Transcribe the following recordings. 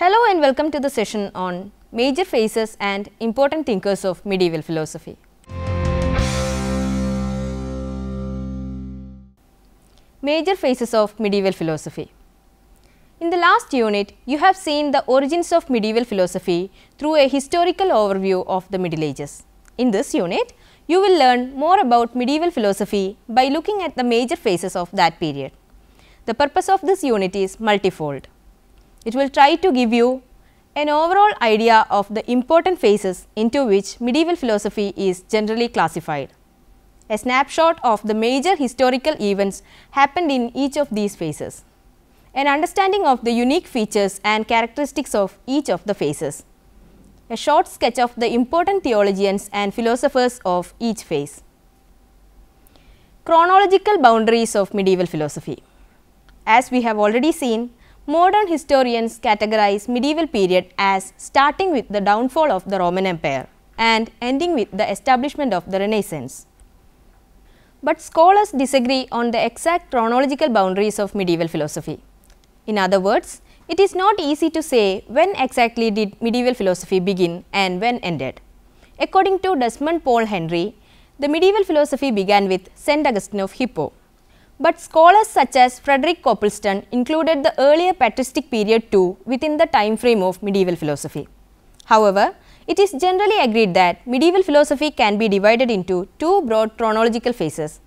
Hello and welcome to the session on major phases and important thinkers of medieval philosophy. Major phases of medieval philosophy. In the last unit, you have seen the origins of medieval philosophy through a historical overview of the Middle Ages. In this unit, you will learn more about medieval philosophy by looking at the major phases of that period. The purpose of this unit is multifold. It will try to give you an overall idea of the important phases into which medieval philosophy is generally classified, a snapshot of the major historical events happened in each of these phases, an understanding of the unique features and characteristics of each of the phases, a short sketch of the important theologians and philosophers of each phase. Chronological boundaries of medieval philosophy. As we have already seen, modern historians categorize medieval period as starting with the downfall of the Roman Empire and ending with the establishment of the Renaissance. But scholars disagree on the exact chronological boundaries of medieval philosophy. In other words, it is not easy to say when exactly did medieval philosophy begin and when ended. According to Desmond Paul Henry, the medieval philosophy began with St. Augustine of Hippo. But scholars such as Frederick Copleston included the earlier patristic period too within the time frame of medieval philosophy. However, it is generally agreed that medieval philosophy can be divided into two broad chronological phases.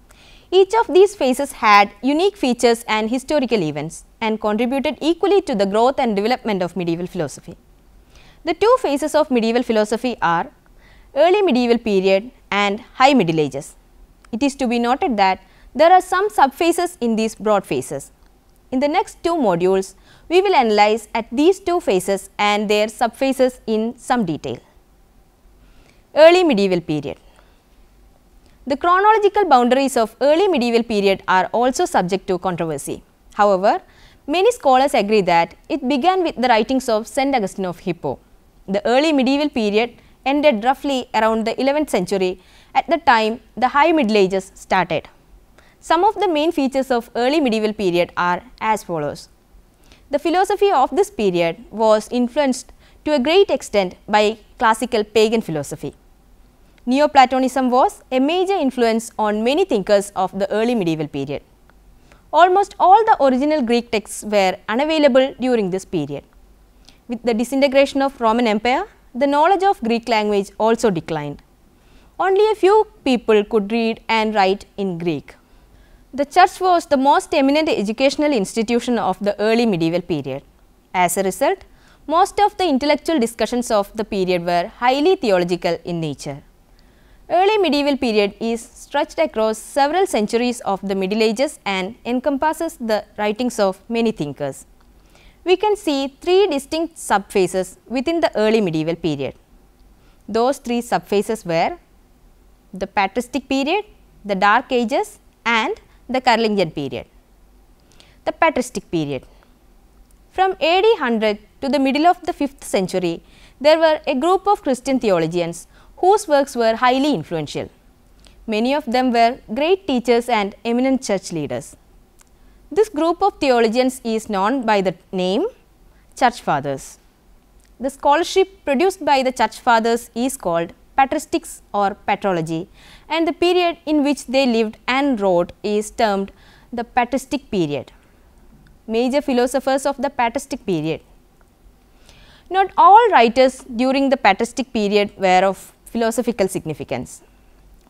Each of these phases had unique features and historical events and contributed equally to the growth and development of medieval philosophy. The two phases of medieval philosophy are early medieval period and high Middle Ages. It is to be noted that there are some subphases in these broad phases. In the next two modules, we will analyze at these two phases and their subphases in some detail. Early medieval period. The chronological boundaries of early medieval period are also subject to controversy. However, many scholars agree that it began with the writings of St. Augustine of Hippo. The early medieval period ended roughly around the 11th century. At the time, the high Middle Ages started. Some of the main features of early medieval period are as follows. The philosophy of this period was influenced to a great extent by classical pagan philosophy. Neoplatonism was a major influence on many thinkers of the early medieval period. Almost all the original Greek texts were unavailable during this period. With the disintegration of Roman Empire, the knowledge of Greek language also declined. Only a few people could read and write in Greek. The church was the most eminent educational institution of the early medieval period. As a result, most of the intellectual discussions of the period were highly theological in nature. Early medieval period is stretched across several centuries of the Middle Ages and encompasses the writings of many thinkers. We can see three distinct subphases within the early medieval period. Those three subphases were the Patristic period, the Dark Ages and the Carolingian period. The Patristic period. From AD 100 to the middle of the 5th century, there were a group of Christian theologians whose works were highly influential. Many of them were great teachers and eminent church leaders. This group of theologians is known by the name Church Fathers. The scholarship produced by the Church Fathers is called Patristics or Patrology, and the period in which they lived and wrote is termed the Patristic period. Major philosophers of the Patristic period. Not all writers during the Patristic period were of philosophical significance,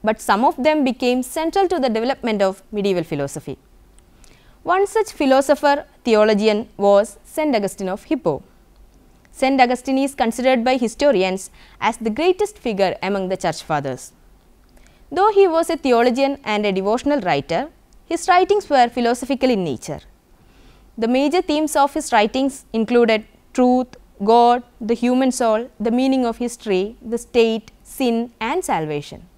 but some of them became central to the development of medieval philosophy. One such philosopher theologian was St. Augustine of Hippo. St. Augustine is considered by historians as the greatest figure among the Church Fathers. Though he was a theologian and a devotional writer, his writings were philosophical in nature. The major themes of his writings included truth, God, the human soul, the meaning of history, the state, sin and salvation.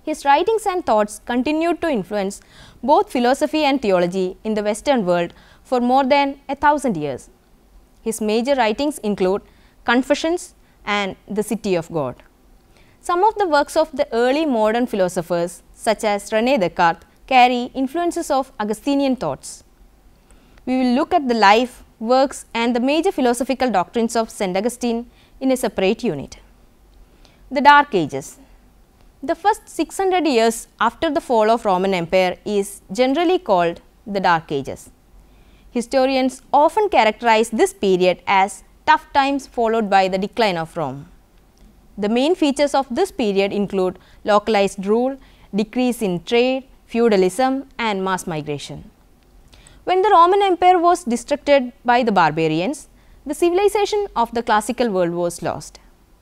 His writings and thoughts continued to influence both philosophy and theology in the Western world for more than 1,000 years. His major writings include Confessions and The City of God. Some of the works of the early modern philosophers such as René Descartes carry influences of Augustinian thoughts. We will look at the life, works and the major philosophical doctrines of St. Augustine in a separate unit. The Dark Ages. The first 600 years after the fall of Roman Empire is generally called the Dark Ages. Historians often characterize this period as tough times followed by the decline of Rome. The main features of this period include localized rule, decrease in trade, feudalism and mass migration. When the Roman Empire was destructed by the barbarians, the civilization of the classical world was lost.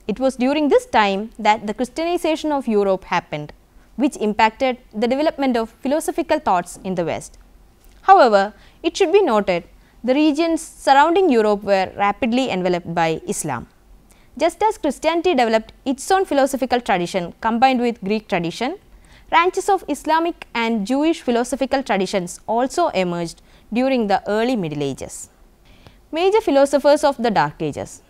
It was during this time that the Christianization of Europe happened, which impacted the development of philosophical thoughts in the West. However, it should be noted the regions surrounding Europe were rapidly enveloped by Islam. Just as Christianity developed its own philosophical tradition combined with Greek tradition, branches of Islamic and Jewish philosophical traditions also emerged during the early Middle Ages. Major philosophers of the Dark Ages.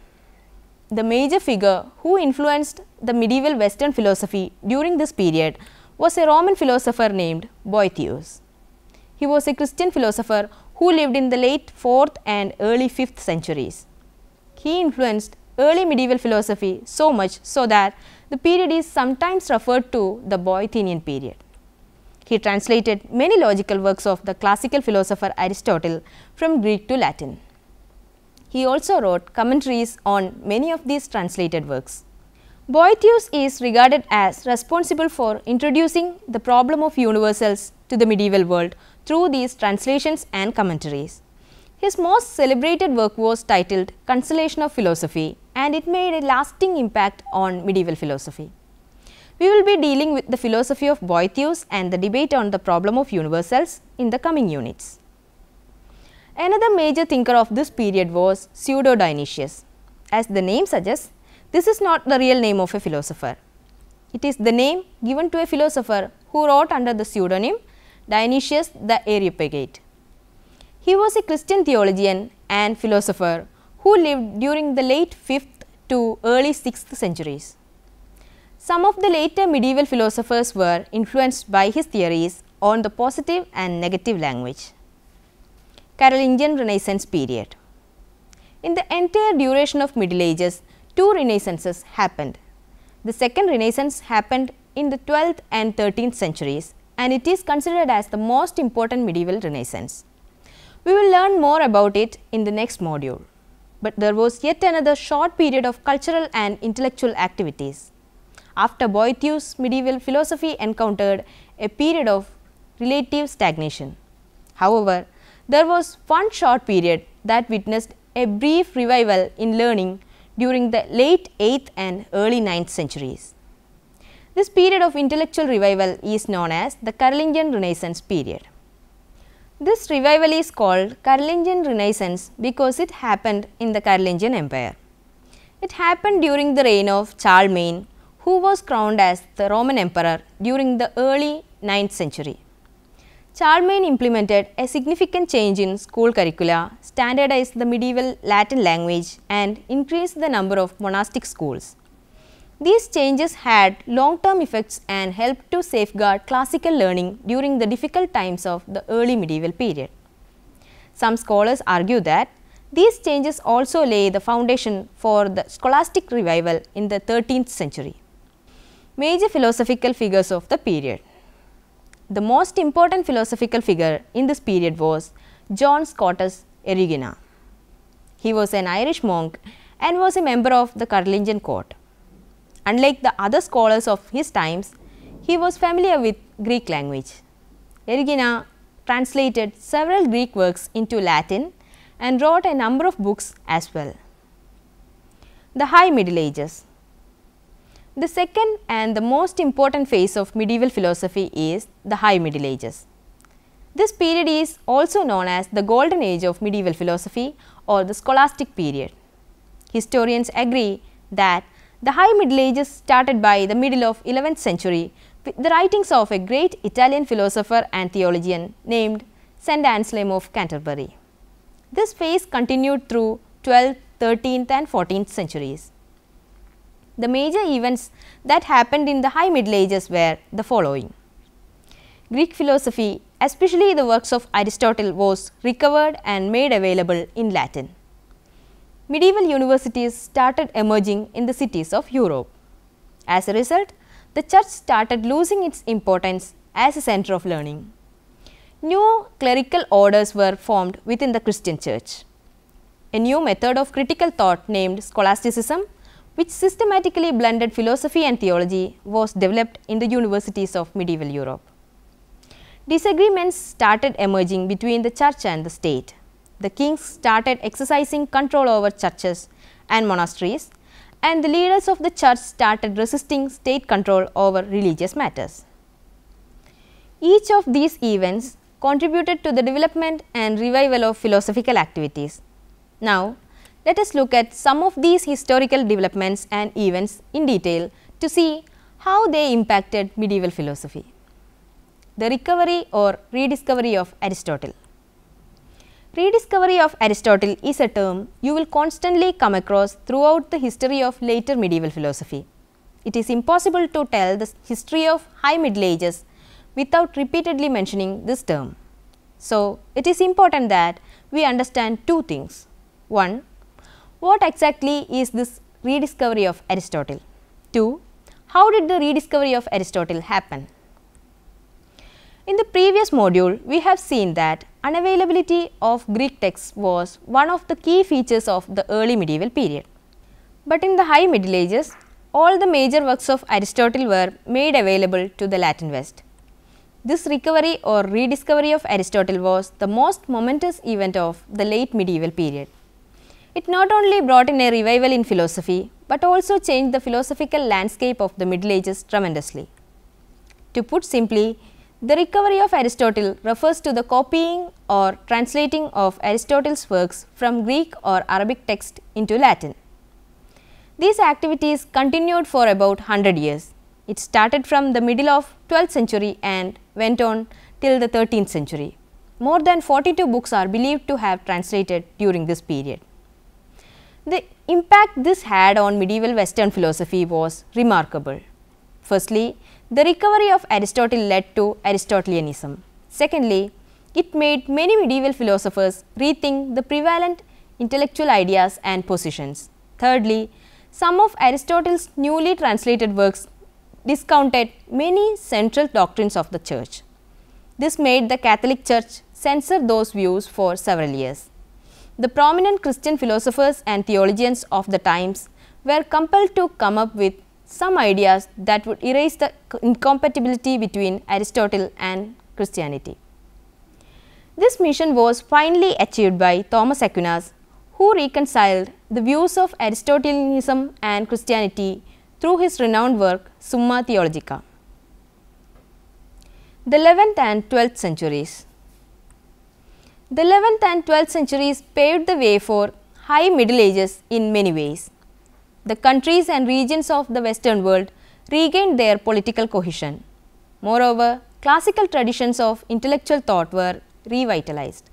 The major figure who influenced the medieval Western philosophy during this period was a Roman philosopher named Boethius. He was a Christian philosopher who lived in the late 4th and early 5th centuries. He influenced early medieval philosophy so much so that the period is sometimes referred to the Boethian period. He translated many logical works of the classical philosopher Aristotle from Greek to Latin. He also wrote commentaries on many of these translated works. Boethius is regarded as responsible for introducing the problem of universals to the medieval world through these translations and commentaries. His most celebrated work was titled Consolation of Philosophy, and it made a lasting impact on medieval philosophy. We will be dealing with the philosophy of Boethius and the debate on the problem of universals in the coming units. Another major thinker of this period was Pseudo-Dionysius. As the name suggests, this is not the real name of a philosopher. It is the name given to a philosopher who wrote under the pseudonym Dionysius the Areopagite. He was a Christian theologian and philosopher who lived during the late 5th to early 6th centuries. Some of the later medieval philosophers were influenced by his theories on the positive and negative language. Carolingian Renaissance period. In the entire duration of Middle Ages, two renaissances happened. The second renaissance happened in the 12th and 13th centuries, and it is considered as the most important medieval renaissance. We will learn more about it in the next module. But there was yet another short period of cultural and intellectual activities. After Boethius, medieval philosophy encountered a period of relative stagnation. However, there was one short period that witnessed a brief revival in learning during the late 8th and early 9th centuries. This period of intellectual revival is known as the Carolingian Renaissance period. This revival is called Carolingian Renaissance because it happened in the Carolingian Empire. It happened during the reign of Charlemagne, who was crowned as the Roman Emperor during the early 9th century. Charlemagne implemented a significant change in school curricula, standardized the medieval Latin language and increased the number of monastic schools. These changes had long-term effects and helped to safeguard classical learning during the difficult times of the early medieval period. Some scholars argue that these changes also lay the foundation for the scholastic revival in the 13th century. Major philosophical figures of the period. The most important philosophical figure in this period was John Scotus Erigena. He was an Irish monk and was a member of the Carolingian court. Unlike the other scholars of his times, he was familiar with Greek language. Erigena translated several Greek works into Latin and wrote a number of books as well. The High Middle Ages. The second and the most important phase of medieval philosophy is the High Middle Ages. This period is also known as the Golden Age of medieval philosophy or the Scholastic period. Historians agree that the High Middle Ages started by the middle of 11th century with the writings of a great Italian philosopher and theologian named St. Anselm of Canterbury. This phase continued through 12th, 13th and 14th centuries. The major events that happened in the High Middle Ages were the following. Greek philosophy especially the works of Aristotle, was recovered and made available in Latin. Medieval universities started emerging in the cities of Europe. As a result, the church started losing its importance as a center of learning. New clerical orders were formed within the Christian church. A new method of critical thought named scholasticism, which systematically blended philosophy and theology, was developed in the universities of medieval Europe. Disagreements started emerging between the church and the state. The kings started exercising control over churches and monasteries, and the leaders of the church started resisting state control over religious matters. Each of these events contributed to the development and revival of philosophical activities. Now, let us look at some of these historical developments and events in detail to see how they impacted medieval philosophy. The recovery or rediscovery of Aristotle. Rediscovery of Aristotle is a term you will constantly come across throughout the history of later medieval philosophy. It is impossible to tell the history of High Middle Ages without repeatedly mentioning this term. So, it is important that we understand two things. One, what exactly is this rediscovery of Aristotle? Two, how did the rediscovery of Aristotle happen? In the previous module, we have seen that unavailability of Greek texts was one of the key features of the early medieval period. But in the High Middle Ages, all the major works of Aristotle were made available to the Latin West. This recovery or rediscovery of Aristotle was the most momentous event of the late medieval period. It not only brought in a revival in philosophy, but also changed the philosophical landscape of the Middle Ages tremendously. To put simply, the recovery of Aristotle refers to the copying or translating of Aristotle's works from Greek or Arabic text into Latin. These activities continued for about 100 years. It started from the middle of 12th century and went on till the 13th century. More than 42 books are believed to have translated during this period. The impact this had on medieval Western philosophy was remarkable. Firstly, the recovery of Aristotle led to Aristotelianism. Secondly, it made many medieval philosophers rethink the prevalent intellectual ideas and positions. Thirdly, some of Aristotle's newly translated works discounted many central doctrines of the Church. This made the Catholic Church censor those views for several years. The prominent Christian philosophers and theologians of the times were compelled to come up with some ideas that would erase the incompatibility between Aristotle and Christianity. This mission was finally achieved by Thomas Aquinas, who reconciled the views of Aristotelianism and Christianity through his renowned work Summa Theologica. The 11th and 12th centuries. The 11th and 12th centuries paved the way for High Middle Ages in many ways. The countries and regions of the Western world regained their political cohesion. Moreover, classical traditions of intellectual thought were revitalized.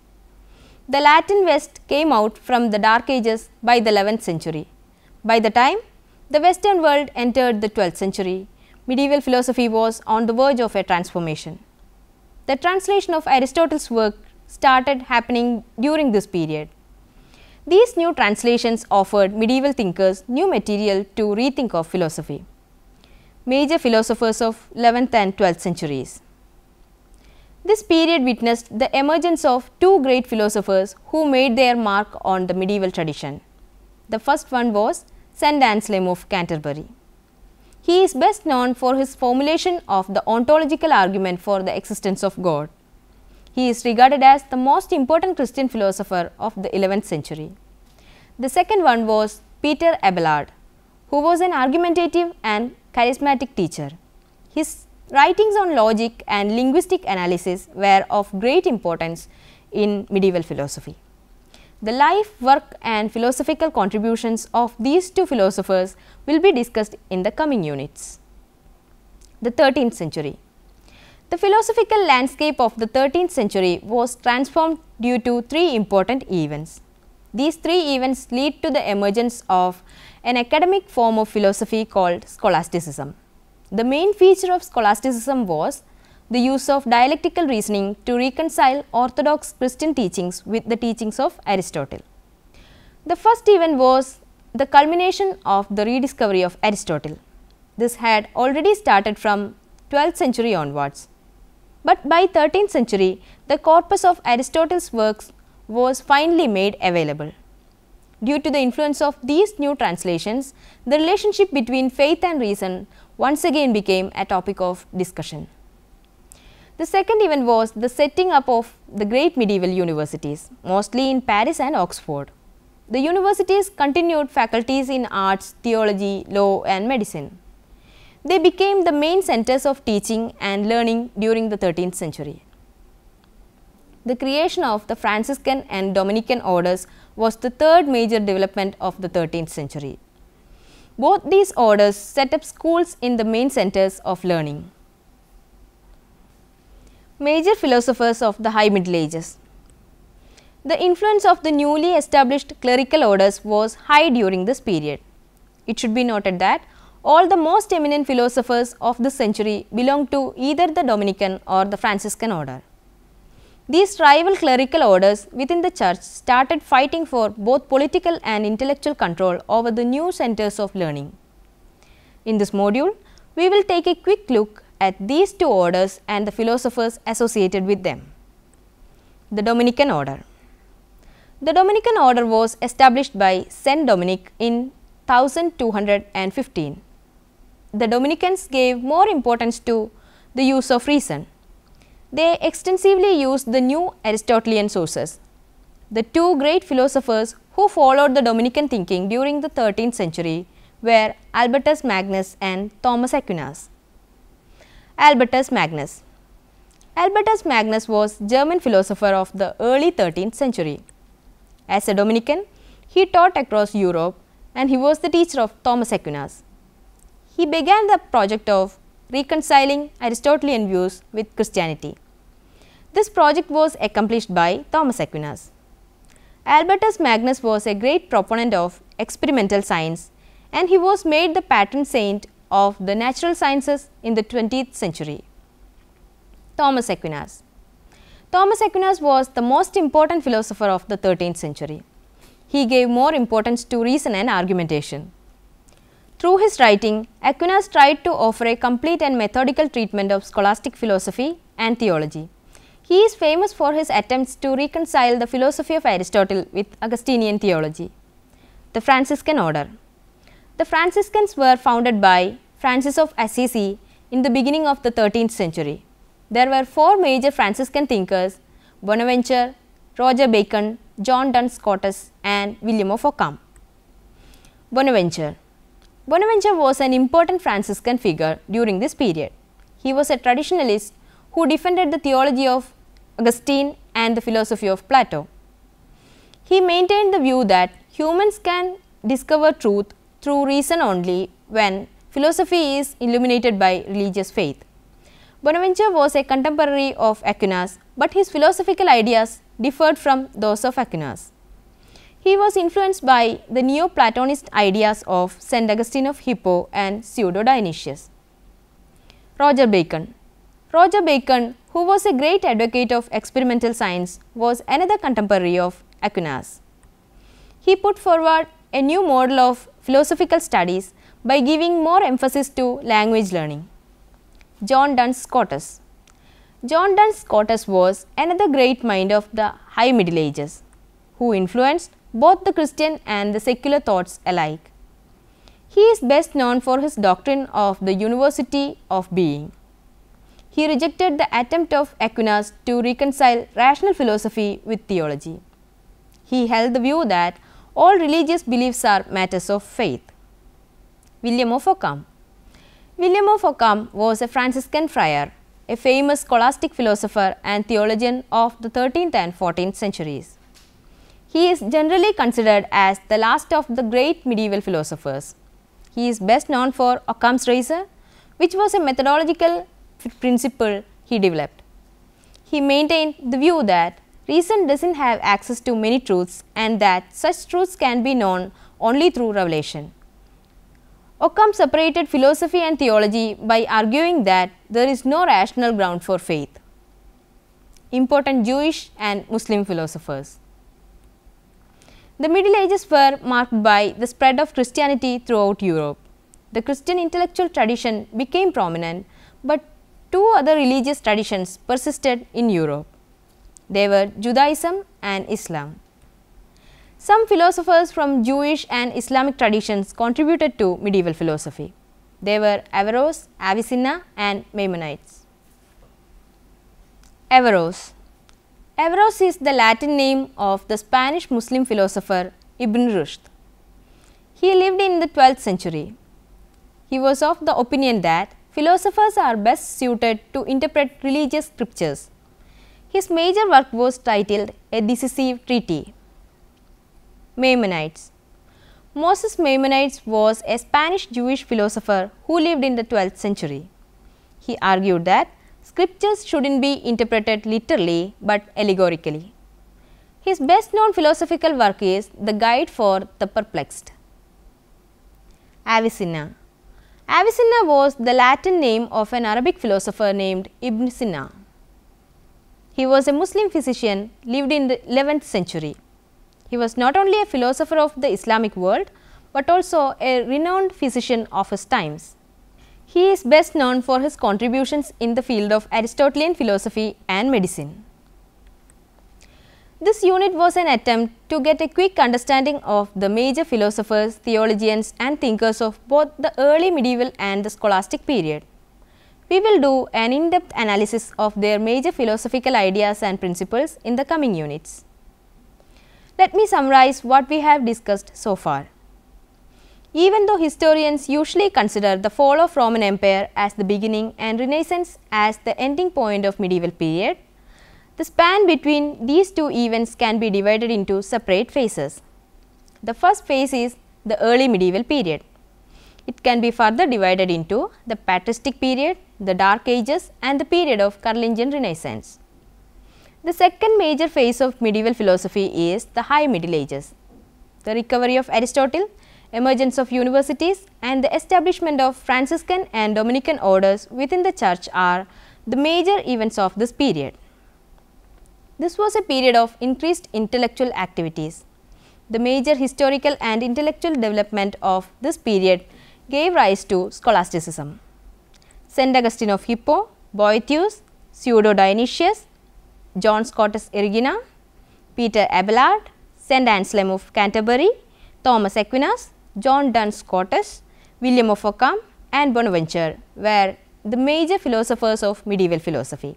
The Latin West came out from the Dark Ages by the 11th century. By the time the Western world entered the 12th century, medieval philosophy was on the verge of a transformation. The translation of Aristotle's work started happening during this period. These new translations offered medieval thinkers new material to rethink of philosophy. Major philosophers of 11th and 12th centuries. This period witnessed the emergence of two great philosophers who made their mark on the medieval tradition. The first one was St. Anselm of Canterbury. He is best known for his formulation of the ontological argument for the existence of God. He is regarded as the most important Christian philosopher of the 11th century. The second one was Peter Abelard, who was an argumentative and charismatic teacher. His writings on logic and linguistic analysis were of great importance in medieval philosophy. The life, work and philosophical contributions of these two philosophers will be discussed in the coming units. The 13th century. The philosophical landscape of the 13th century was transformed due to three important events. These three events lead to the emergence of an academic form of philosophy called scholasticism. The main feature of scholasticism was the use of dialectical reasoning to reconcile orthodox Christian teachings with the teachings of Aristotle. The first event was the culmination of the rediscovery of Aristotle. This had already started from 12th century onwards, but by 13th century the corpus of Aristotle's works was finally made available. Due to the influence of these new translations, the relationship between faith and reason once again became a topic of discussion. The second event was the setting up of the great medieval universities, mostly in Paris and Oxford. The universities continued faculties in arts, theology, law and medicine. They became the main centers of teaching and learning during the 13th century. The creation of the Franciscan and Dominican orders was the third major development of the 13th century. Both these orders set up schools in the main centers of learning. Major philosophers of the High Middle Ages. The influence of the newly established clerical orders was high during this period. It should be noted that all the most eminent philosophers of this century belonged to either the Dominican or the Franciscan order. These rival clerical orders within the church started fighting for both political and intellectual control over the new centers of learning. In this module, we will take a quick look at these two orders and the philosophers associated with them. The Dominican order. The Dominican order was established by Saint Dominic in 1215. The Dominicans gave more importance to the use of reason. They extensively used the new Aristotelian sources. The two great philosophers who followed the Dominican thinking during the 13th century were Albertus Magnus and Thomas Aquinas. Albertus Magnus. Albertus Magnus was German philosopher of the early 13th century. As a Dominican, he taught across Europe and he was the teacher of Thomas Aquinas. He began the project of reconciling Aristotelian views with Christianity. This project was accomplished by Thomas Aquinas. Albertus Magnus was a great proponent of experimental science and he was made the patron saint of the natural sciences in the 20th century. Thomas Aquinas. Thomas Aquinas was the most important philosopher of the 13th century. He gave more importance to reason and argumentation. Through his writing, Aquinas tried to offer a complete and methodical treatment of scholastic philosophy and theology. He is famous for his attempts to reconcile the philosophy of Aristotle with Augustinian theology. The Franciscan Order. The Franciscans were founded by Francis of Assisi in the beginning of the 13th century. There were four major Franciscan thinkers: Bonaventure, Roger Bacon, John Duns Scotus and William of Ockham. Bonaventure. Bonaventure was an important Franciscan figure during this period. He was a traditionalist who defended the theology of Augustine and the philosophy of Plato. He maintained the view that humans can discover truth through reason only when philosophy is illuminated by religious faith. Bonaventure was a contemporary of Aquinas, but his philosophical ideas differed from those of Aquinas. He was influenced by the Neo-Platonist ideas of St. Augustine of Hippo and Pseudo-Dionysius. Roger Bacon. Roger Bacon, who was a great advocate of experimental science, was another contemporary of Aquinas. He put forward a new model of philosophical studies by giving more emphasis to language learning. John Duns Scotus. John Duns Scotus was another great mind of the High Middle Ages, who influenced both the Christian and the secular thoughts alike. He is best known for his doctrine of the University of Being. He rejected the attempt of Aquinas to reconcile rational philosophy with theology. He held the view that all religious beliefs are matters of faith. William of Ockham. William of Ockham was a Franciscan friar, a famous scholastic philosopher and theologian of the 13th and 14th centuries. He is generally considered as the last of the great medieval philosophers. He is best known for Occam's razor, which was a methodological principle he developed. He maintained the view that reason does not have access to many truths and that such truths can be known only through revelation. Ockham separated philosophy and theology by arguing that there is no rational ground for faith. Important Jewish and Muslim philosophers. The Middle Ages were marked by the spread of Christianity throughout Europe. The Christian intellectual tradition became prominent, but two other religious traditions persisted in Europe. They were Judaism and Islam. Some philosophers from Jewish and Islamic traditions contributed to medieval philosophy. They were Averroes, Avicenna and Maimonides. Averroes. Averroes is the Latin name of the Spanish Muslim philosopher Ibn Rushd. He lived in the 12th century. He was of the opinion that philosophers are best suited to interpret religious scriptures. His major work was titled A Decisive Treatise. Maimonides. Moses Maimonides was a Spanish Jewish philosopher who lived in the 12th century. He argued that scriptures shouldn't be interpreted literally but allegorically. His best known philosophical work is The Guide for the Perplexed. Avicenna. Avicenna was the Latin name of an Arabic philosopher named Ibn Sina. He was a Muslim physician, lived in the 11th century. He was not only a philosopher of the Islamic world, but also a renowned physician of his times. He is best known for his contributions in the field of Aristotelian philosophy and medicine. This unit was an attempt to get a quick understanding of the major philosophers, theologians and thinkers of both the early medieval and the scholastic period. We will do an in-depth analysis of their major philosophical ideas and principles in the coming units. Let me summarize what we have discussed so far. Even though historians usually consider the fall of Roman Empire as the beginning and Renaissance as the ending point of medieval period, the span between these two events can be divided into separate phases. The first phase is the early medieval period. It can be further divided into the Patristic period, the Dark Ages and the period of Carolingian Renaissance. The second major phase of medieval philosophy is the High Middle Ages. The recovery of Aristotle, emergence of universities and the establishment of Franciscan and Dominican orders within the church are the major events of this period. This was a period of increased intellectual activities. The major historical and intellectual development of this period gave rise to scholasticism. St. Augustine of Hippo, Boethius, Pseudo-Dionysius, John Scotus Erigena, Peter Abelard, St. Anselm of Canterbury, Thomas Aquinas, John Duns Scotus, William of Ockham and Bonaventure were the major philosophers of medieval philosophy.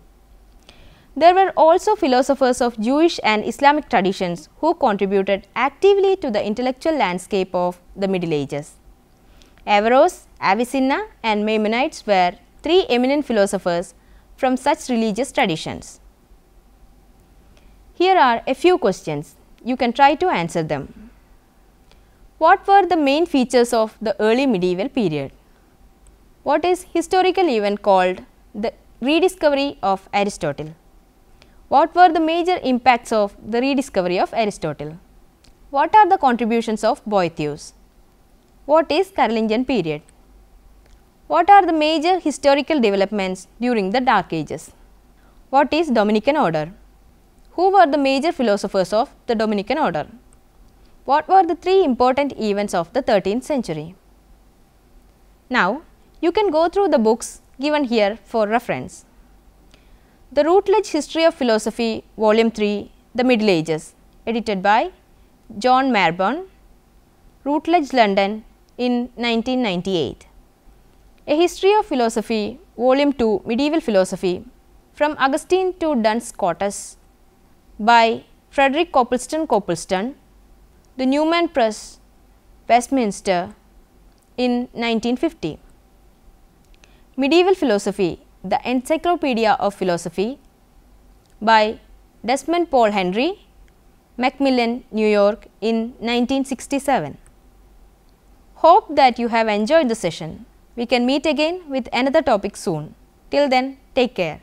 There were also philosophers of Jewish and Islamic traditions who contributed actively to the intellectual landscape of the Middle Ages. Averroes, Avicenna and Maimonides were three eminent philosophers from such religious traditions. Here are a few questions. You can try to answer them. What were the main features of the early medieval period? What is historical event called the rediscovery of Aristotle? What were the major impacts of the rediscovery of Aristotle? What are the contributions of Boethius? What is Carolingian period? What are the major historical developments during the Dark Ages? What is Dominican order? Who were the major philosophers of the Dominican order? What were the three important events of the 13th century? Now, you can go through the books given here for reference. The Routledge History of Philosophy, Volume 3, The Middle Ages, edited by John Marborn, Routledge, London in 1998. A History of Philosophy, Volume 2, Medieval Philosophy, From Augustine to Duns Scotus, by Frederick Copleston, The Newman Press, Westminster in 1950. Medieval Philosophy, The Encyclopedia of Philosophy, by Desmond Paul Henry, Macmillan, New York in 1967. Hope that you have enjoyed the session. We can meet again with another topic soon. Till then, take care.